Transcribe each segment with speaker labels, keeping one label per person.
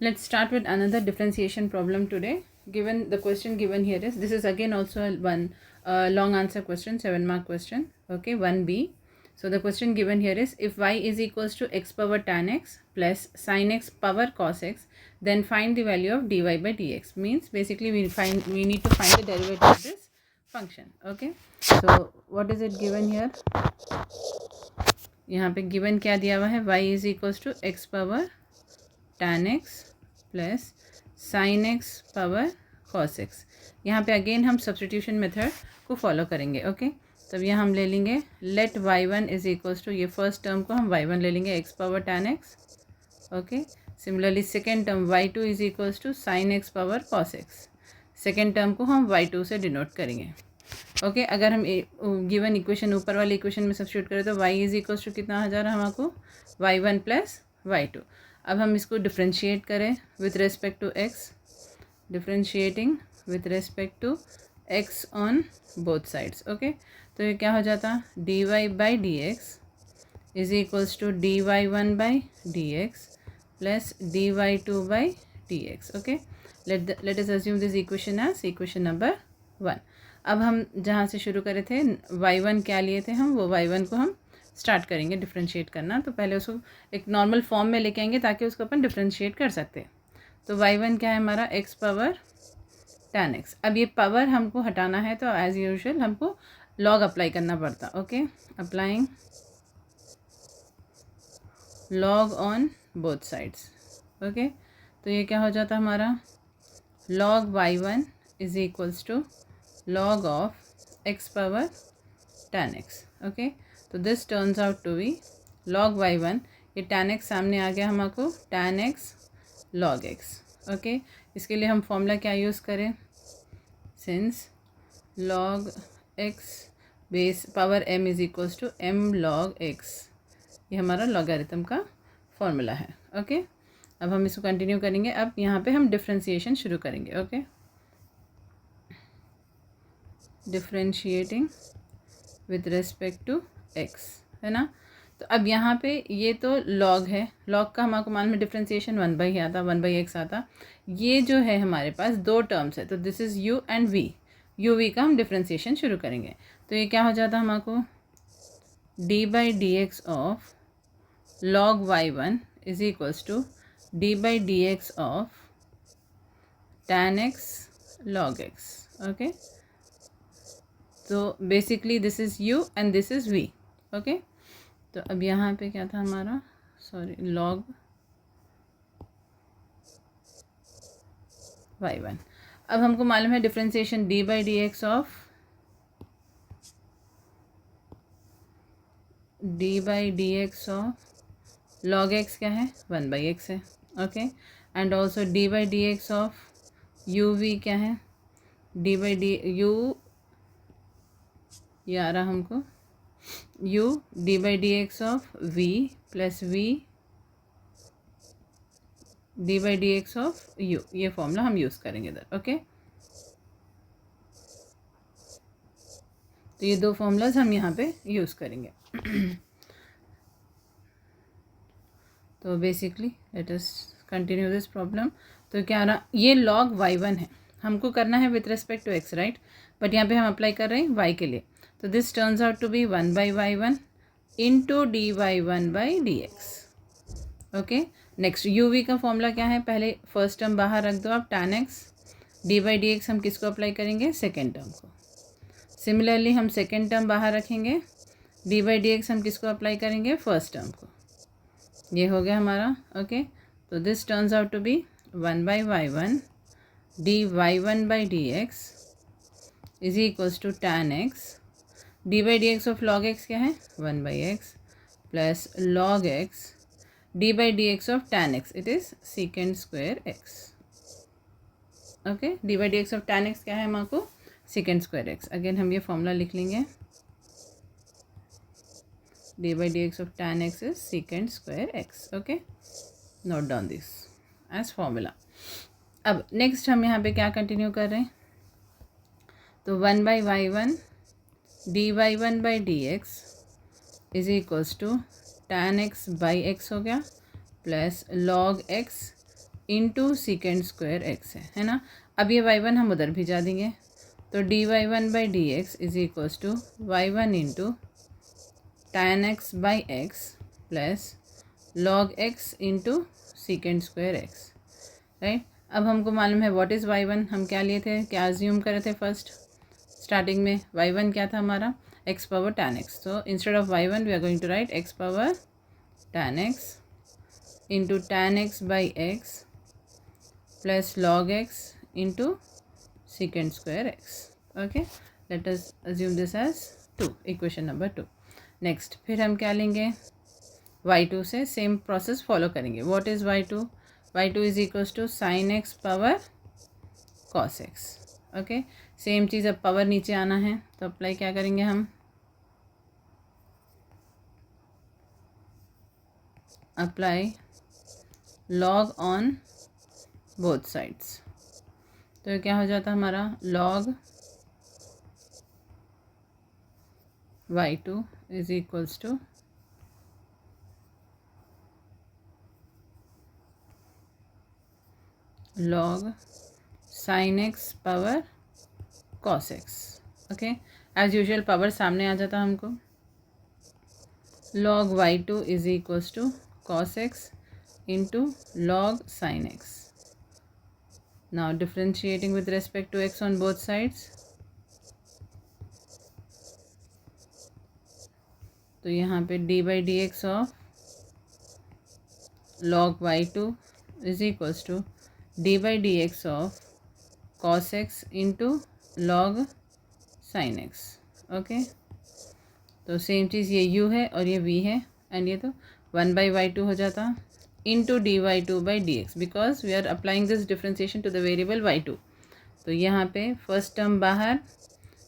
Speaker 1: Let's start with another differentiation problem today. Given the question given here is, this is again also one long answer question, 7-mark question. Okay, 1b. So the question given here is, if y is equals to x power tan x plus sin x power cos x, then find the value of dy by dx. Means basically we need to find the derivative of this function. Okay, so what is it given here? यहाँ पे given क्या दिया हुआ है? y is equals to x power tan x plus sine x power cos x. यहाँ पे again हम substitution method को फॉलो करेंगे. ओके, तब यहाँ हम ले लेंगे let y one is equals to, ये फर्स्ट टर्म को हम वाई वन ले लेंगे x power tan x. Okay, similarly second term y two is equals to sine x power cos x. Second term को हम वाई टू से denote करेंगे. Okay, अगर हम गिवन इक्वेशन ऊपर वाले इक्वेशन में सब्स्टिट्यूट करें तो वाई इज इक्वल्स टू कितना आ जा रहा है हमको? Y one plus y two. अब हम इसको डिफ्रेंशिएट करें with respect to x. Differentiating with respect to x on both sides. Okay, तो ये क्या हो जाता? D y by d x is equals to d y one by d x plus d y two by d x. Okay, let us assume this equation as equation number 1. अब हम जहाँ से शुरू करे थे वाई वन क्या लिए थे हम, वो वाई वन को हम स्टार्ट करेंगे डिफ्रेंशिएट करना. तो पहले उसको एक नॉर्मल फॉर्म में लेके आएंगे ताकि उसको अपन डिफ्रेंशिएट कर सकते हैं. तो वाई वन क्या है हमारा? X power tan x. अब ये पावर हमको हटाना है तो एज़ यूजुअल हमको लॉग अप्लाई करना पड़ता. Okay, applying log on both sides. Okay, तो ये क्या हो जाता हमारा? Log y one is equals to log of x power tan x. Okay, तो this turns out to be log y1. ये tan x सामने आ गया हमको, tan x log x. Okay, इसके लिए हम फॉर्मूला क्या यूज़ करें? Since log x base power m is equals to m log x, ये हमारा लॉगरिथम का फॉर्मूला है. ओके, अब हम इसको कंटिन्यू करेंगे. अब यहाँ पे हम डिफ्रेंशिएशन शुरू करेंगे. Okay, differentiating with respect to x, है ना. तो अब यहाँ पे ये तो लॉग है, लॉग का हमको मालूम है डिफ्रेंशिएशन 1/, आता 1/x आता. ये जो है हमारे पास दो टर्म्स है, तो this is u and v. u v का हम डिफ्रेंशिएशन शुरू करेंगे. तो ये क्या हो जाता हमको? d by d x of log y one is equals to d by d x of tan x log x. Okay, तो basically this is u and this is v. Okay, तो अब यहाँ पे क्या था हमारा? Sorry, log y1. अब हमको मालूम है differentiation d by d x of log x क्या है? 1/x है. Okay, and also d by d x of uv क्या है? d बाई डी u, ये आ रहा हमको u D by d x of v plus v D by d x of u. ये formula हम यूज़ करेंगे इधर. ओके, तो ये दो फॉर्मूलाज हम यहाँ पे यूज़ करेंगे. तो basically let us continue this problem. तो क्या आ रहा? ये log y1 है, हमको करना है with respect to x, right. But यहाँ पे हम अप्लाई कर रहे हैं y के लिए. तो this turns out to be 1/y1 into d y one by d x. Okay, next uv का फॉर्मूला क्या है? पहले फर्स्ट टर्म बाहर रख दो आप, tan x. D by d x हम किसको अप्लाई करेंगे? सेकेंड टर्म को. सिमिलरली हम सेकेंड टर्म बाहर रखेंगे, डी बाई डी एक्स हम किसको अप्लाई करेंगे? फर्स्ट टर्म को. ये हो गया हमारा. ओके, तो this turns out to be 1/y1 d y one by d x is equals to tan x. D by d x of log x क्या है? 1/x plus log x d by d x of tan x, it is secant square x. Okay, d by d x of tan x क्या है हमको? secant square x. Again हम ये formula लिख लेंगे, d by d x of tan x is secant square x. Okay, note down this as formula. अब next हम यहाँ पे क्या कंटिन्यू कर रहे हैं? तो 1/y1 d y one by d x is equals to tan x by x हो गया plus log x into secant square x है ना। अब ये y1 हम उधर भिजा देंगे, तो dy1/dx is equals to y1 into tan x by x plus log x into secant square x, right. अब हमको मालूम है व्हाट इज़ y1, हम क्या लिए थे, क्या अज्यूम करे थे फर्स्ट स्टार्टिंग में, y1 क्या था हमारा, x पावर tan x। तो instead of y1 we are going to write x power tan x into tan x by x plus log x into secant square x। Okay, let us assume this as 2, equation number 2। Next फिर हम क्या लेंगे, y2 से same process follow करेंगे। What is y2, y2 is equals to sine x power cos x. Okay, same चीज़, अब power नीचे आना है तो अप्लाई क्या करेंगे हम, apply log on both sides. तो क्या हो जाता हमारा, log y2 is equals to log sin x power cos x। Okay, as usual power सामने आ जाता हमको, log y2 is equals to cos x into log sin x। Now differentiating with respect to x on both sides, तो यहाँ पे d/dx of log y2 is equals to d/dx of cos x into log sin x। Okay, तो same चीज़, ये u है और ये v है, and ये तो 1/y2 हो जाता into dy2/dx, because we are applying this differentiation to the variable y2। तो यहाँ पे फर्स्ट टर्म बाहर,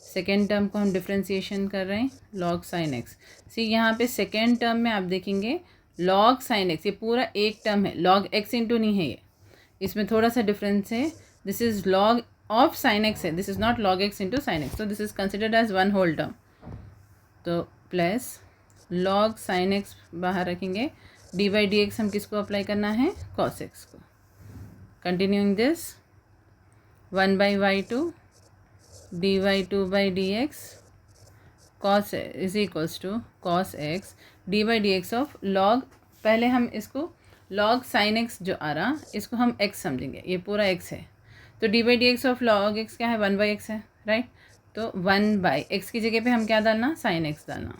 Speaker 1: सेकेंड टर्म को हम डिफ्रेंशिएशन कर रहे हैं log sin x। सी यहाँ पे सेकेंड टर्म में आप देखेंगे log sin x, ये पूरा एक टर्म है, log x इंटू नहीं है, ये इसमें थोड़ा सा डिफरेंस है, this is log of sin x है, this is not log x into sin x, तो this is considered as one whole term. तो प्लस log sin x बाहर रखेंगे, d/dx हम किसको अप्लाई करना है, cos x को। Continuing this 1/y2 dy2/dx cos is equals to cos x d/dx of log, पहले हम इसको log sin x जो आ रहा इसको हम x समझेंगे, ये पूरा x है, तो d/dx ऑफ log x क्या है, 1/x है, राइट। तो 1/x की जगह पे हम क्या डालना, sin x डालना।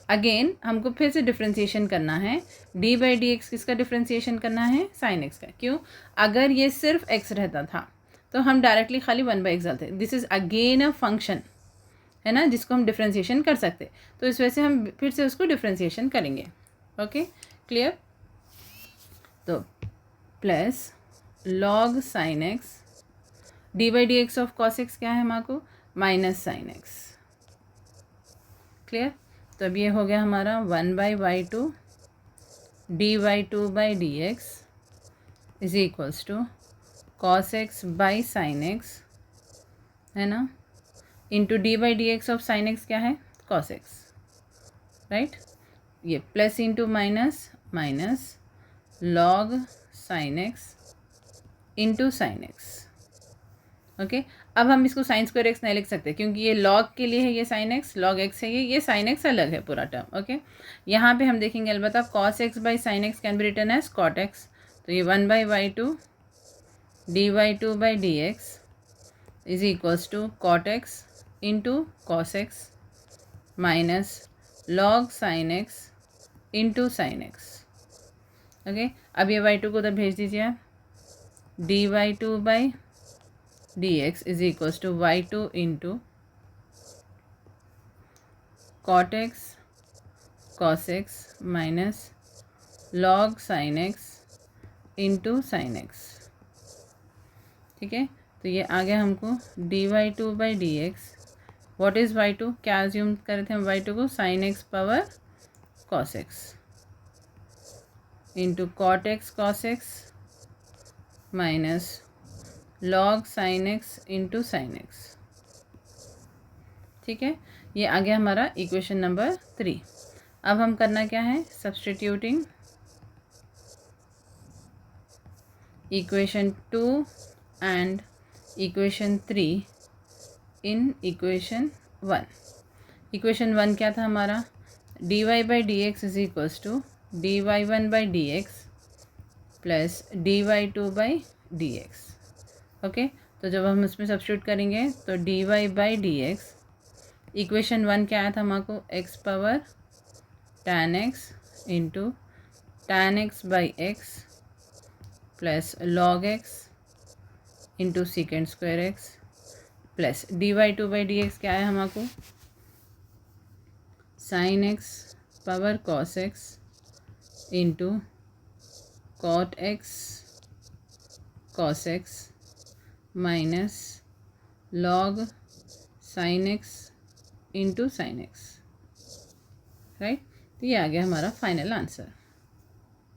Speaker 1: अगेन हमको फिर से डिफ्रेंशिएशन करना है, d/dx किसका डिफ्रेंशिएशन करना है, sin x का। क्यों, अगर ये सिर्फ x रहता था तो हम डायरेक्टली खाली 1/x डालते, this is again a function है ना, जिसको हम डिफ्रेंशिएशन कर सकते, तो इस वजह से हम फिर से उसको डिफ्रेंशिएशन करेंगे। Okay, clear. तो plus log sin x d/dx of cos x क्या है हमारे को, माइनस sin x। क्लियर, तो अब ये हो गया हमारा 1/y2 dy2/dx is equals to cos x by sin x है ना, into d/dx of sin x क्या है, cos x, राइट। ये plus into minus, minus log sin x into sine x. Okay, अब हम इसको साइन स्क्वायर एक्स नहीं लिख सकते क्योंकि ये log के लिए है, ये साइन एक्स, log x है, ये साइन एक्स अलग है पूरा टर्म। ओके, यहाँ पे हम देखेंगे अलबत्ता cos x by sine x can be written as cot x, तो ये 1/y2 dy2/dx is equals to cot x into cos x minus log sin x into sine x. Okay, अब ये y2 को उधर भेज दीजिए आप, dy2/dx is equals to y2 into cot x cos x minus log sin x into sine x. ठीक है, तो ये आ गया हमको dy2/dx, व्हाट इज़ y2, क्या अज्यूम करे थे हम y2 को, sin x power cos x into cot x cos x minus log sin x into sine x. ठीक है, ये आ गया हमारा इक्वेशन नंबर 3। अब हम करना क्या है, substituting equation 2 and equation 3 in equation 1। Equation 1 क्या था हमारा, dy by d x is equals to dy1 by d x plus dy2 by d x. Okay, तो जब हम इसमें सब्स्टिट्यूट करेंगे तो dy by d x, equation 1 क्या आया था हमारे, x power tan x into tan x by x plus log x into secant square x plus dy2 by d x क्या है हमारे, sin x power cos x into cot x cos x minus log sin x into sin x। Right, तो ये आ गया हमारा final answer.